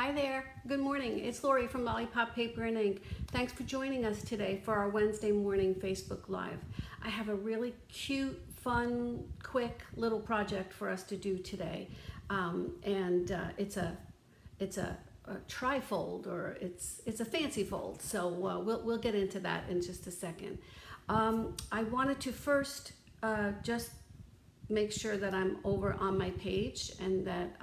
Hi there. Good morning. It's Lori from Lollipop Paper and Ink. Thanks for joining us today for our Wednesday morning Facebook Live. I have a really cute, fun, quick little project for us to do today. It's a tri-fold, or it's a fancy fold. So we'll get into that in just a second. I wanted to first just make sure that I'm over on my page and that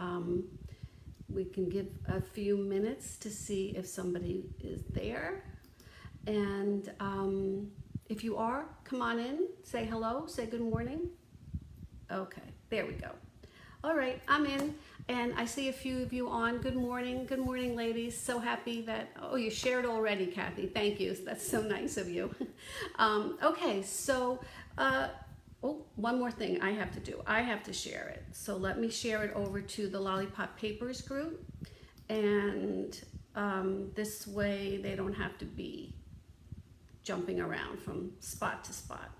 we can give a few minutes to see if somebody is there. And if you are, come on in, say hello, say good morning. Okay, there we go. All right, I'm in, and I see a few of you on. Good morning, ladies. So happy that, oh, you shared already, Kathy. Thank you, that's so nice of you. Okay, so, oh, one more thing I have to do. I have to share it. So let me share it over to the Lollipop Papers group. And this way they don't have to be jumping around from spot to spot.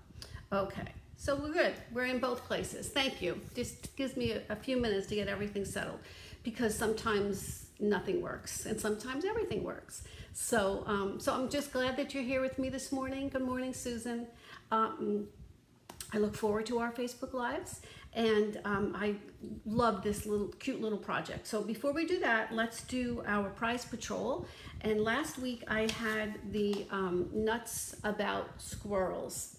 Okay, so we're good. We're in both places. Thank you. Just gives me a few minutes to get everything settled, because sometimes nothing works and sometimes everything works. So, so I'm just glad that you're here with me this morning. Good morning, Susan. I look forward to our Facebook Lives, and I love this cute little project. So before we do that, let's do our prize patrol. And last week I had the Nuts About Squirrels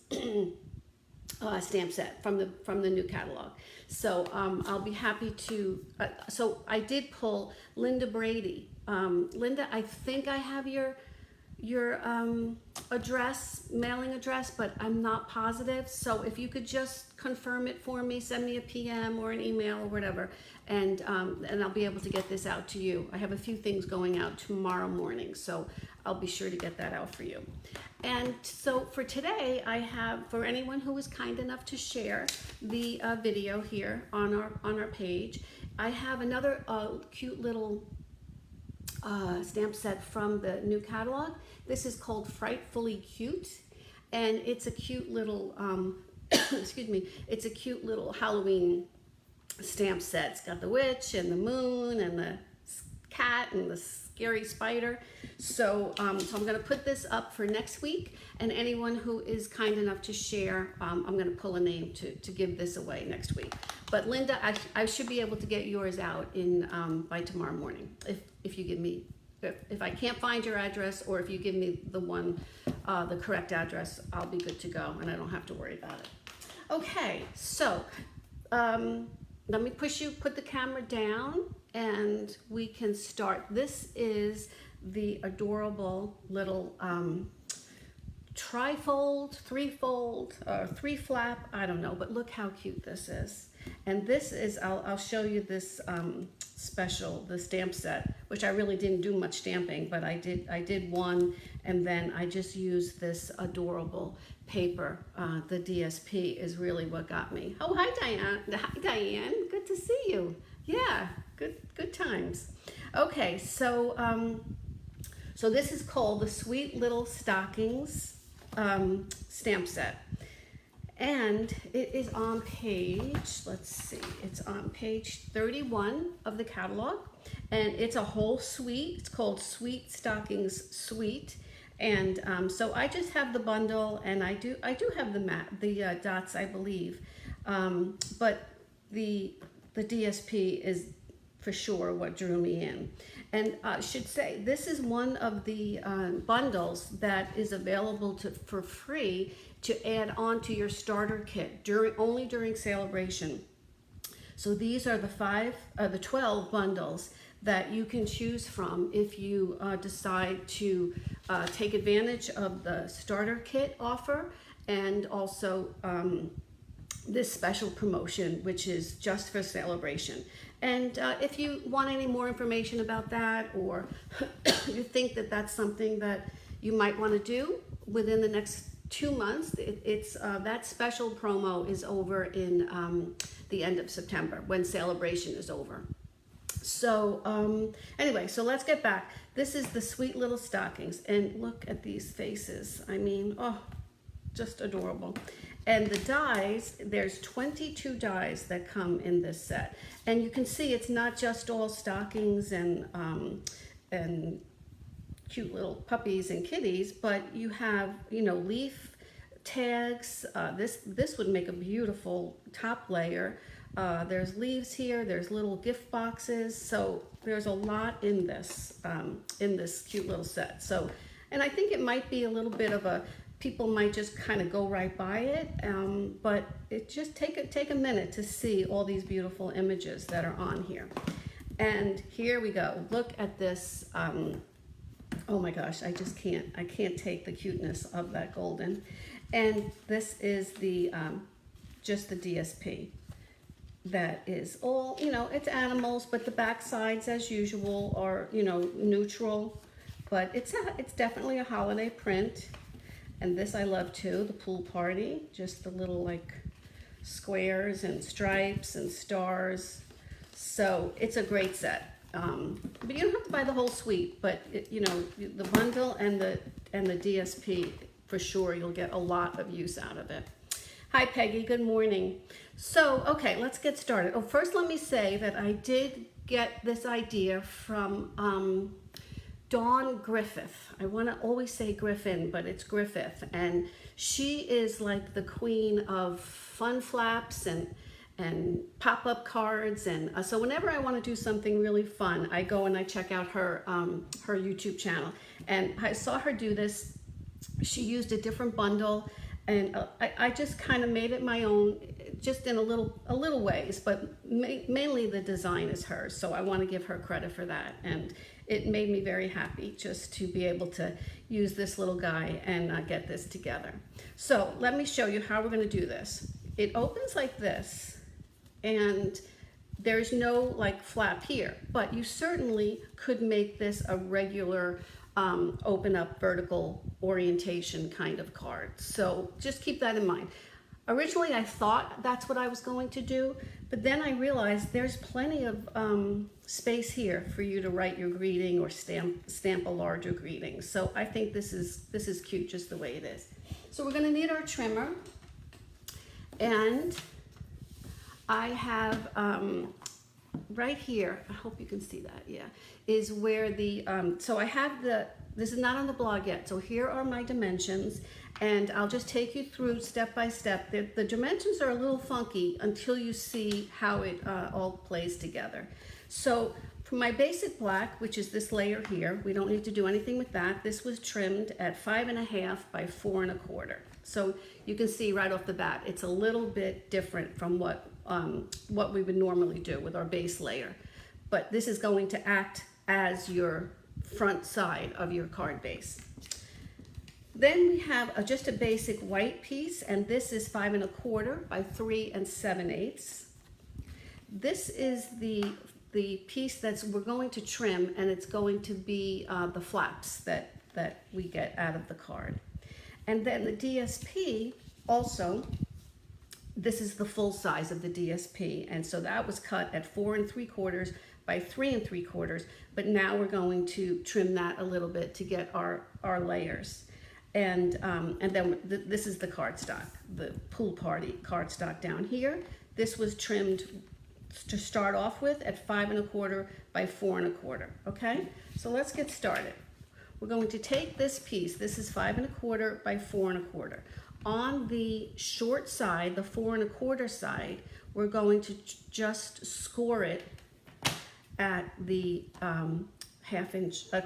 stamp set from the new catalog. So I'll be happy to, so I did pull Linda Brady. Linda, I think I have your address, mailing address, but I'm not positive. So if you could just confirm it for me, send me a PM or an email or whatever, and I'll be able to get this out to you. I have a few things going out tomorrow morning, so I'll be sure to get that out for you. And so for today, I have, for anyone who was kind enough to share the video here on our page, I have another cute little stamp set from the new catalog. This is called Frightfully Cute, and it's a cute little excuse me, it's a cute little Halloween stamp set. It's got the witch and the moon and the cat and the scary spider. So so I'm going to put this up for next week, and anyone who is kind enough to share, I'm going to pull a name to give this away next week. But Linda, I should be able to get yours out in by tomorrow morning, if you give me, if I can't find your address, or if you give me the correct address, I'll be good to go, and I don't have to worry about it. Okay, so let me put the camera down, and we can start. This is the adorable little tri-fold, three-fold, three-flap, I don't know, but look how cute this is. And this is, I'll show you this special, the stamp set, which I really didn't do much stamping, but I did one, and then I just used this adorable paper. The DSP is really what got me. Oh, hi, Diane. Hi, Diane. Good to see you. Yeah, good times. Okay, so so this is called the Sweet Little Stockings stamp set. And it is on page, let's see, it's on page 31 of the catalog, and it's a whole suite. It's called Sweet Stockings Suite. And so I just have the bundle, and I do have the dots, I believe, but the DSP is for sure what drew me in. And I should say, this is one of the bundles that is available for free to add on to your starter kit only during celebration. So these are the 12 bundles that you can choose from if you decide to take advantage of the starter kit offer, and also this special promotion, which is just for celebration. And if you want any more information about that, or you think that that's something that you might want to do within the next 2 months, it's that special promo is over in the end of September, when celebration is over. So anyway, so let's get back. This is the Sweet Little Stockings, and look at these faces. I mean, oh, just adorable. And the dies, there's 22 dies that come in this set. And you can see it's not just all stockings and cute little puppies and kitties, but you have, you know, leaf tags. This would make a beautiful top layer. There's leaves here, there's little gift boxes. So there's a lot in this cute little set. So, and I think it might be a little bit of a, people might just kind of go right by it, but it just take a minute to see all these beautiful images that are on here. And here we go. Look at this. Oh my gosh, I can't take the cuteness of that golden. And this is the just the DSP. That is all, you know, it's animals, but the back sides as usual are, you know, neutral, but it's definitely a holiday print. And this I love too, the pool party, just the little like squares and stripes and stars. So it's a great set. But you don't have to buy the whole suite, but you know, the bundle and the DSP, for sure you'll get a lot of use out of it. Hi Peggy, good morning. So, okay, let's get started. Oh, first let me say that I did get this idea from Dawn Griffith. I want to always say Griffin, but it's Griffith. And she is like the queen of fun flaps and pop-up cards. And so whenever I want to do something really fun, I go and I check out her YouTube channel. And I saw her do this. She used a different bundle. And I just kind of made it my own, just in a little ways, but mainly the design is hers. So I want to give her credit for that. And it made me very happy just to be able to use this little guy and get this together. So let me show you how we're going to do this. It opens like this, and there's no like flap here, but you certainly could make this a regular open up vertical orientation kind of card. So just keep that in mind. Originally I thought that's what I was going to do, but then I realized there's plenty of space here for you to write your greeting or stamp a larger greeting. So I think this is cute just the way it is. So we're going to need our trimmer, and I have right here, I hope you can see that, yeah, is where the, so I have this is not on the blog yet, so here are my dimensions, and I'll just take you through step by step. The dimensions are a little funky until you see how it all plays together. So for my basic black, which is this layer here, we don't need to do anything with that. This was trimmed at 5.5 by 4 1/4. So you can see right off the bat, it's a little bit different from what we would normally do with our base layer. But this is going to act as your front side of your card base. Then we have just a basic white piece, and this is 5 1/4 by 3 7/8. This is the piece we're going to trim, and it's going to be the flaps that we get out of the card. And then the DSP also, this is the full size of the DSP, and so that was cut at 4 3/4 by 3 3/4, but now we're going to trim that a little bit to get our layers. And then this is the cardstock, the pool party cardstock down here. This was trimmed to start off with at 5 1/4 by 4 1/4, okay? So let's get started. We're going to take this piece, this is 5 1/4 by 4 1/4. On the short side, the 4 1/4 side, we're going to just score it at the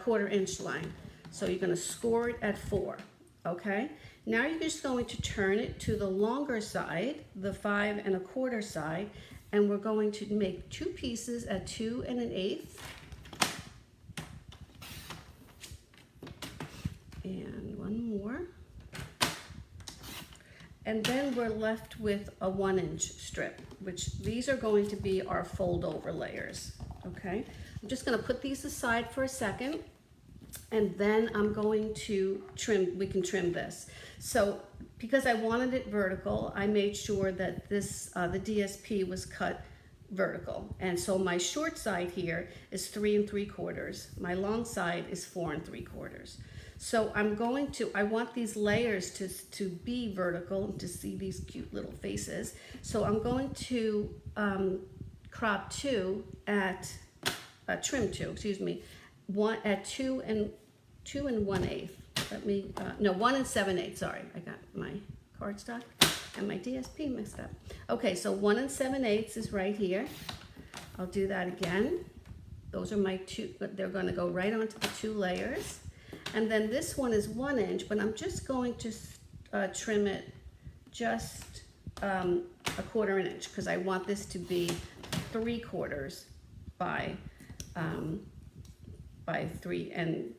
quarter inch line. So you're going to score it at 4, okay? Now you're just going to turn it to the longer side, the 5 1/4 side, and we're going to make 2 pieces at 2 1/8. And one more. And then we're left with a 1 inch strip, which these are going to be our fold over layers, okay? I'm just gonna put these aside for a second, and then I'm going to trim, we can trim this. So because I wanted it vertical, I made sure that this, the DSP was cut vertical. And so my short side here is 3 3/4. My long side is 4 3/4. So I want these layers to be vertical, to see these cute little faces. So I'm going to crop trim two, excuse me, one at 2 1/8. Let me, no, 1 7/8, sorry. I got my cardstock and my DSP mixed up. Okay, so 1 7/8 is right here. I'll do that again. Those are my two, but they're gonna go right onto the 2 layers. And then this one is 1 inch, but I'm just going to trim it just a 1/4 inch because I want this to be 3/4 by 3 and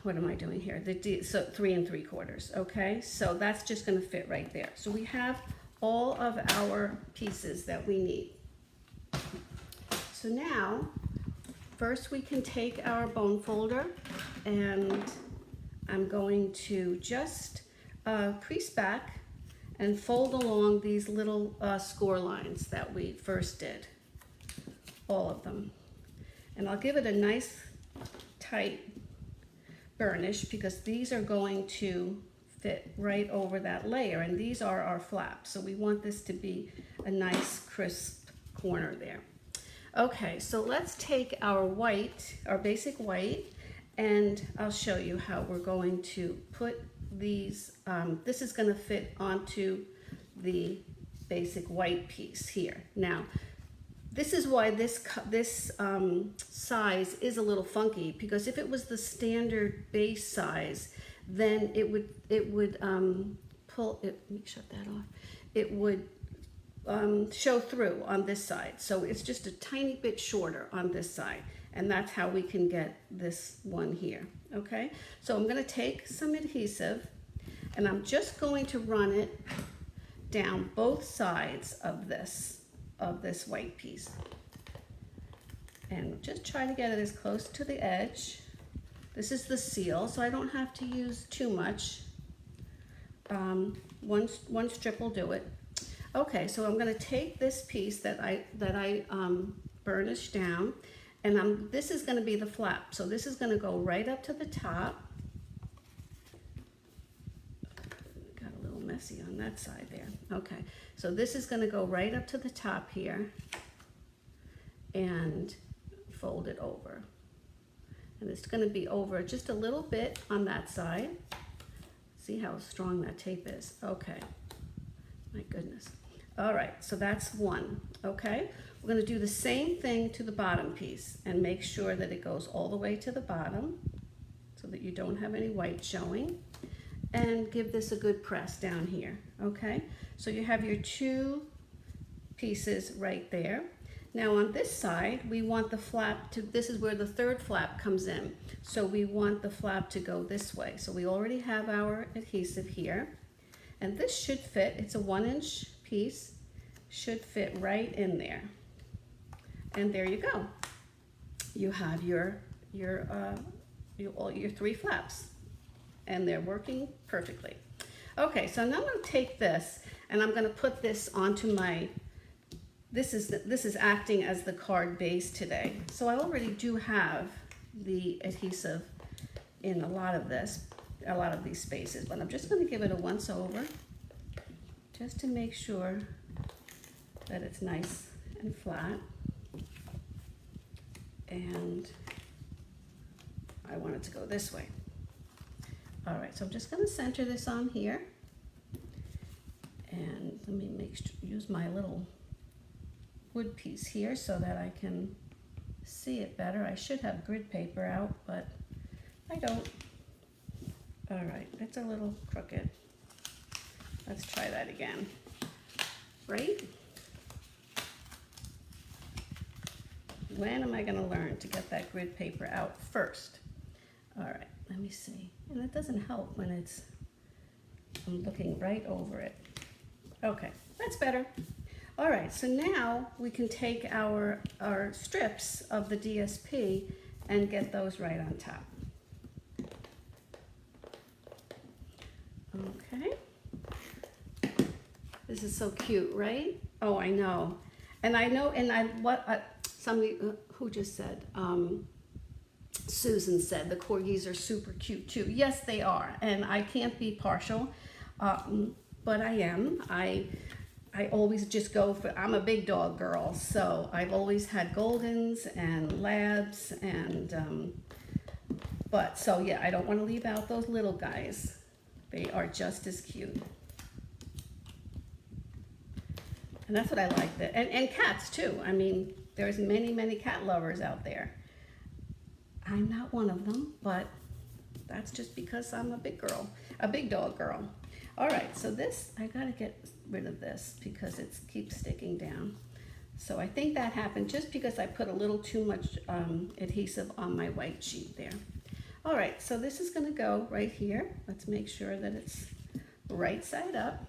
what am I doing here? So 3 3/4. Okay, so that's just going to fit right there. So we have all of our pieces that we need. So now, first we can take our bone folder, and I'm going to just crease back and fold along these little score lines that we first did, all of them. And I'll give it a nice tight burnish because these are going to fit right over that layer, and these are our flaps. So we want this to be a nice crisp corner there. Okay, so let's take our white, our basic white, and I'll show you how we're going to put these, this is going to fit onto the basic white piece here. Now, this is why this size is a little funky, because if it was the standard base size, then it would pull it. Let me shut that off. It would show through on this side. So it's just a tiny bit shorter on this side, and that's how we can get this one here. Okay, so I'm going to take some adhesive, and I'm just going to run it down both sides of this white piece, and just try to get it as close to the edge. This is the seal, so I don't have to use too much. One strip will do it. Okay, so I'm going to take this piece that I burnished down, and this is going to be the flap. So this is going to go right up to the top. Got a little messy on that side there. Okay, so this is going to go right up to the top here and fold it over. And it's going to be over just a little bit on that side. See how strong that tape is. Okay, my goodness. All right, so that's one. Okay, we're going to do the same thing to the bottom piece and make sure that it goes all the way to the bottom so that you don't have any white showing, and give this a good press down here. Okay, so you have your 2 pieces right there. Now on this side, we want the flap to, this is where the 3rd flap comes in. So we want the flap to go this way. So we already have our adhesive here, and this should fit. It's a 1 inch piece, should fit right in there. And there you go. You have your 3 flaps, and they're working perfectly. Okay, so now I'm going to take this and I'm going to put this onto my, this is acting as the card base today. So I already do have the adhesive in a lot of these spaces, but I'm just going to give it a once over just to make sure that it's nice and flat. And I want it to go this way. All right, so I'm just going to center this on here, and let me use my little wood piece here so that I can see it better. I should have grid paper out, but I don't. All right, it's a little crooked. Let's try that again. Right? When am I going to learn to get that grid paper out first? All right, let me see. And it doesn't help when I'm looking right over it. Okay, that's better. All right, so now we can take our strips of the DSP and get those right on top. Okay. This is so cute, right? Oh, I know. And I know, and somebody who just said, Susan said the corgis are super cute too. Yes, they are, and I can't be partial, but I am. I always just go for, I'm a big dog girl, so I've always had Goldens and Labs and, but so yeah, I don't want to leave out those little guys. They are just as cute. And that's what I like, and cats too. I mean, there's many cat lovers out there. I'm not one of them, but that's just because I'm a big girl, a big dog girl. All right, so this, I gotta get rid of this because it keeps sticking down. So I think that happened just because I put a little too much adhesive on my white sheet there. All right, so this is gonna go right here. Let's make sure that it's right side up.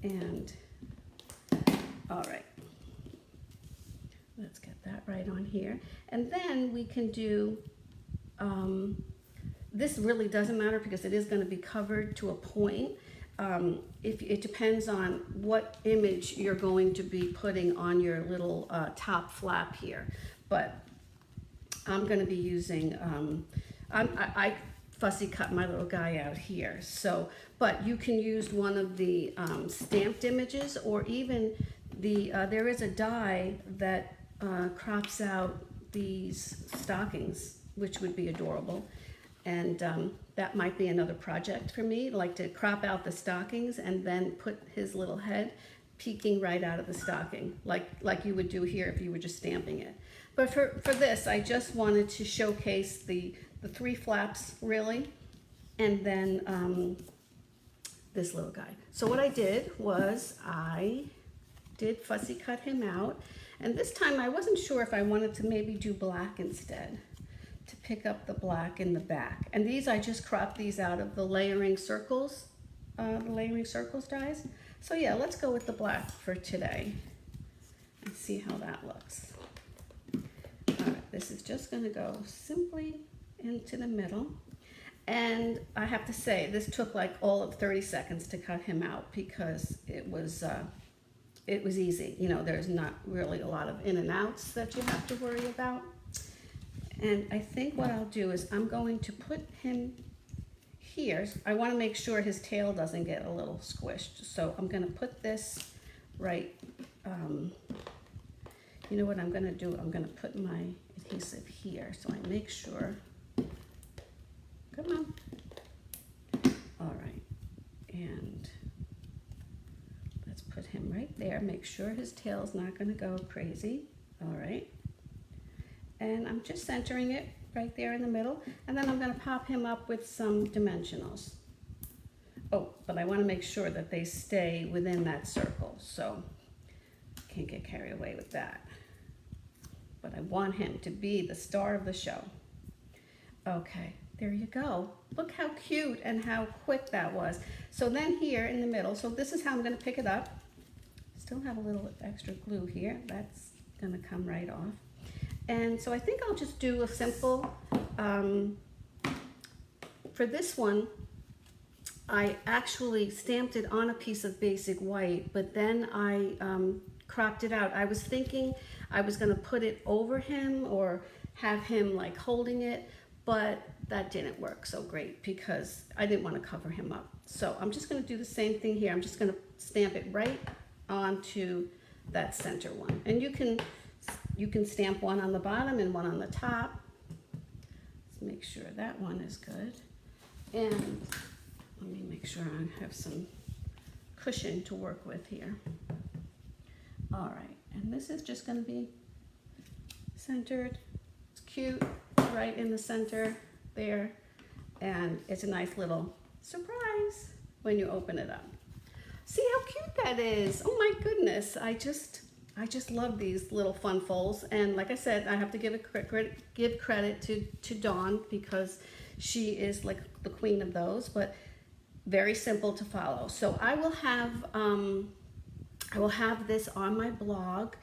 And, all right. Let's get that right on here. And then we can do, this really doesn't matter because it is going to be covered to a point. If it depends on what image you're going to be putting on your little top flap here. But I'm going to be using, I fussy cut my little guy out here. So, but you can use one of the stamped images, or even the, there is a die that crops out these stockings, which would be adorable. And that might be another project for me, like to crop out the stockings and then put his little head peeking right out of the stocking, like you would do here if you were just stamping it. But for this, I just wanted to showcase the 3 flaps, really, and then this little guy. So what I did was I did fussy cut him out. And this time I wasn't sure if I wanted to maybe do black instead, to pick up the black in the back. And these, I just cropped these out of the layering circles dies. So yeah, let's go with the black for today and see how that looks. All right, this is just gonna go simply into the middle. And I have to say, this took like all of 30 seconds to cut him out because it was easy. You know, there's not really a lot of in and outs that you have to worry about. And I think what I'll do is I'm going to put him here. I want to make sure his tail doesn't get a little squished. So I'm going to put this right, you know what I'm going to do? I'm going to put my adhesive here so I make sure. Come on. All right. And let's put him right there. Make sure his tail's not going to go crazy. All right. And I'm just centering it right there in the middle. And then I'm going to pop him up with some dimensionals. Oh, but I want to make sure that they stay within that circle. So can't get carried away with that. But I want him to be the star of the show. Okay, there you go. Look how cute and how quick that was. So then here in the middle, so this is how I'm going to pick it up. Still have a little extra glue here. That's going to come right off. And so I think I'll just do a simple, for this one, I actually stamped it on a piece of basic white, but then I cropped it out. I was thinking I was gonna put it over him or have him like holding it, but that didn't work so great because I didn't want to cover him up. So I'm just gonna do the same thing here. I'm just gonna stamp it right onto that center one. And you can stamp one on the bottom and one on the top. Let's make sure that one is good. And let me make sure I have some cushion to work with here. All right, and this is just gonna be centered. It's cute, right in the center there. And it's a nice little surprise when you open it up. See how cute that is. Oh my goodness, I just love these little fun folds. And like I said, I have to give credit to Dawn because she is like the queen of those, but very simple to follow. So I will have this on my blog.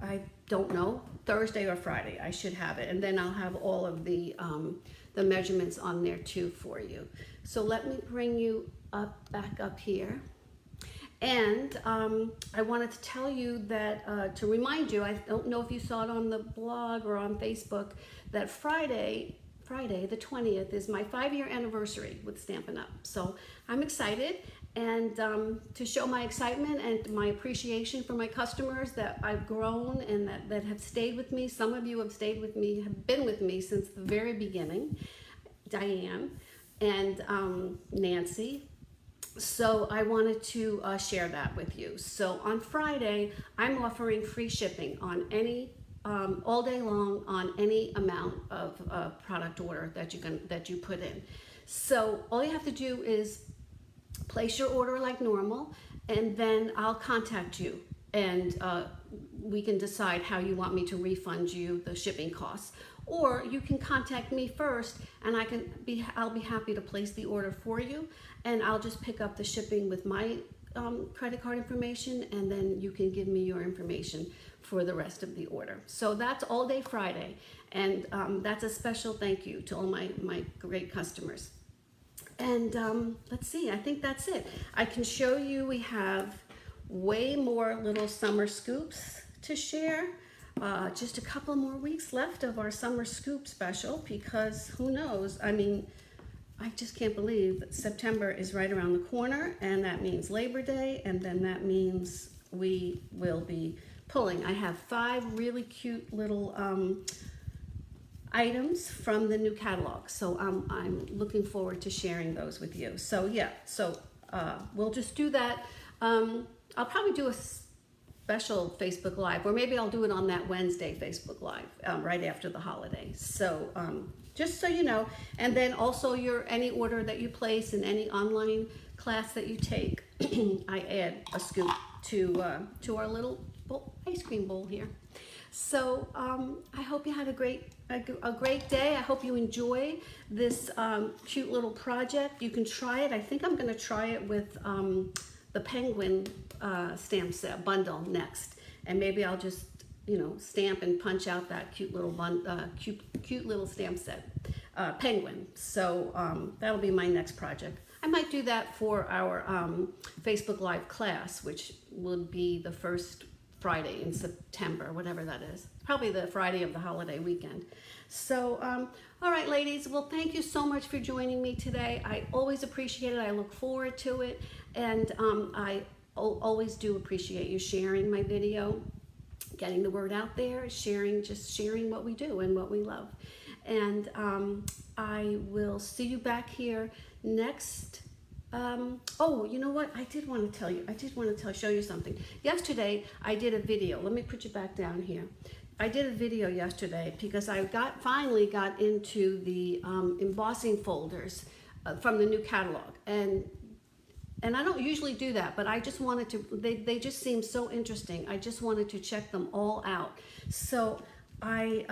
I don't know, Thursday or Friday I should have it, and then I'll have all of the measurements on there too for you. So let me bring you back up here. And I wanted to tell you that, to remind you, I don't know if you saw it on the blog or on Facebook, that Friday the 20th is my 5-year anniversary with Stampin' Up. So I'm excited, and to show my excitement and my appreciation for my customers that I've grown and that have stayed with me. Some of you have stayed with me, have been with me since the very beginning. Diane and Nancy. So I wanted to share that with you. So on Friday, I'm offering free shipping on any all day long on any amount of product order that you put in. So all you have to do is place your order like normal, and then I'll contact you, and we can decide how you want me to refund you the shipping costs. Or you can contact me first, and I'll be happy to place the order for you, and I'll just pick up the shipping with my credit card information, and then you can give me your information for the rest of the order. So that's all day Friday, and that's a special thank you to all my great customers. And let's see, I think that's it. I can show you, we have way more little summer scoops to share. Just a couple more weeks left of our summer scoop special, because who knows, I mean, I just can't believe that September is right around the corner, and that means Labor Day, and then that means we will be pulling. I have 5 really cute little items from the new catalog, so I'm looking forward to sharing those with you. So yeah, so we'll just do that. I'll probably do a special Facebook Live, or maybe I'll do it on that Wednesday Facebook Live right after the holiday. So just so you know, and then also any order that you place in any online class that you take, I add a scoop to our little ice cream bowl here. So I hope you had a great day. I hope you enjoy this cute little project. You can try it. I think I'm going to try it with the penguin stamp set bundle next, and maybe I'll just stamp and punch out that cute little cute little stamp set penguin. So that'll be my next project. I might do that for our Facebook Live class, which will be the first Friday in September, whatever that is. Probably the Friday of the holiday weekend. So, all right, ladies. Well, thank you so much for joining me today. I always appreciate it. I look forward to it. And I always do appreciate you sharing my video, getting the word out there, just sharing what we do and what we love. And I will see you back here next. Oh, you know what? I did want to show you something. Yesterday, I did a video. Let me put you back down here. I did a video yesterday because I finally got into the embossing folders from the new catalog. And I don't usually do that, but I just wanted to, they just seem so interesting. I just wanted to check them all out. So I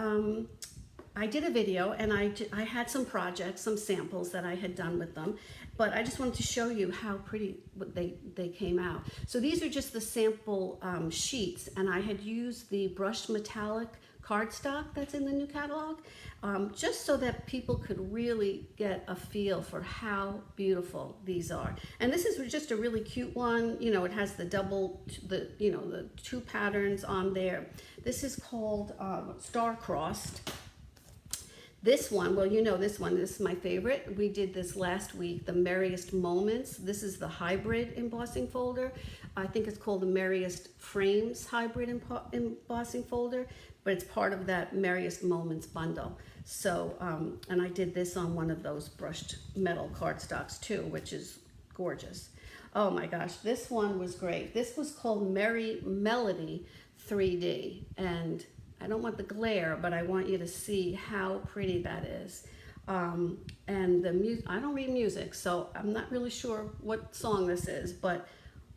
did a video, and I had some projects, some samples that I had done with them, but I just wanted to show you how pretty they came out. So these are just the sample sheets, and I had used the brushed metallic cardstock that's in the new catalog, just so that people could really get a feel for how beautiful these are. And this is just a really cute one. It has the the 2 patterns on there. This is called star-crossed. This one, well, this one, this is my favorite. We did this last week, the Merriest Moments. This is the hybrid embossing folder. I think it's called the Merriest Frames hybrid embossing folder, but it's part of that Merriest Moments bundle. So, and I did this on one of those brushed metal cardstocks too, which is gorgeous. Oh my gosh, this one was great. This was called Merry Melody 3D, and I don't want the glare, but I want you to see how pretty that is. And the music, I don't read music, so I'm not really sure what song this is, but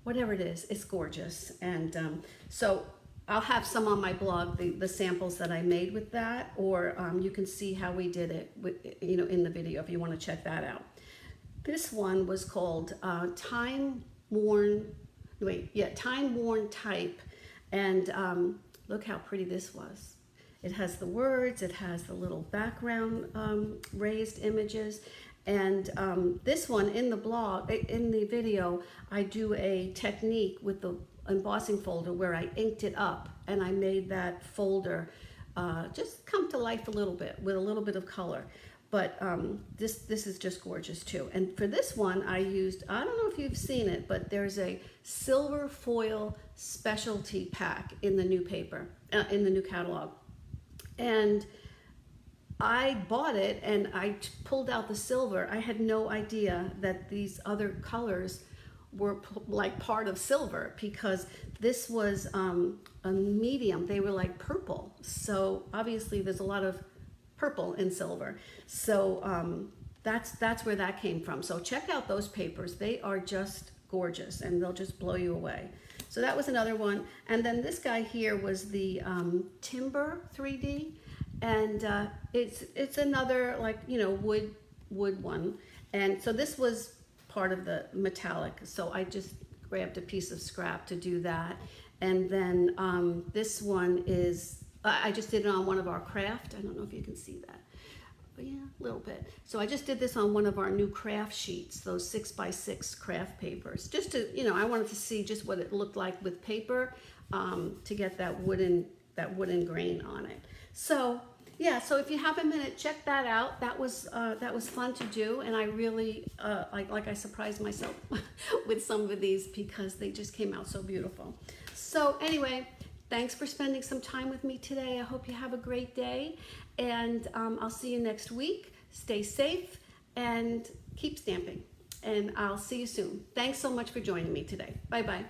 whatever it is, it's gorgeous. And so I'll have some on my blog, the samples that I made with that, or you can see how we did it in the video if you want to check that out. This one was called Time Worn Type, and look how pretty this was. It has the words, it has the little background raised images, And this one in the blog, in the video, I do a technique with the embossing folder where I inked it up and I made that folder just come to life a little bit with a little bit of color. But this is just gorgeous too. And for this one, I used, I don't know if you've seen it, but there's a silver foil specialty pack in the new paper, in the new catalog. And I bought it and I pulled out the silver. I had no idea that these other colors were like part of silver, because this was a medium. They were like purple. So obviously there's a lot of purple in silver. So that's where that came from. So check out those papers. They are just gorgeous and they'll just blow you away. So that was another one. And then this guy here was the Timber 3D. And it's another, like, you know, wood one. And so this was part of the metallic. So I just grabbed a piece of scrap to do that. And then this one is, I just did it on one of our craft. I don't know if you can see that, but yeah, a little bit. So I just did this on one of our new craft sheets, those 6x6 craft papers, just to, you know, I wanted to see just what it looked like with paper to get that wooden grain on it. So yeah, so if you have a minute, check that out. That was fun to do, and I really like I surprised myself with some of these because they just came out so beautiful. So anyway, thanks for spending some time with me today. I hope you have a great day, and I'll see you next week. Stay safe and keep stamping, and I'll see you soon. Thanks so much for joining me today. Bye-bye.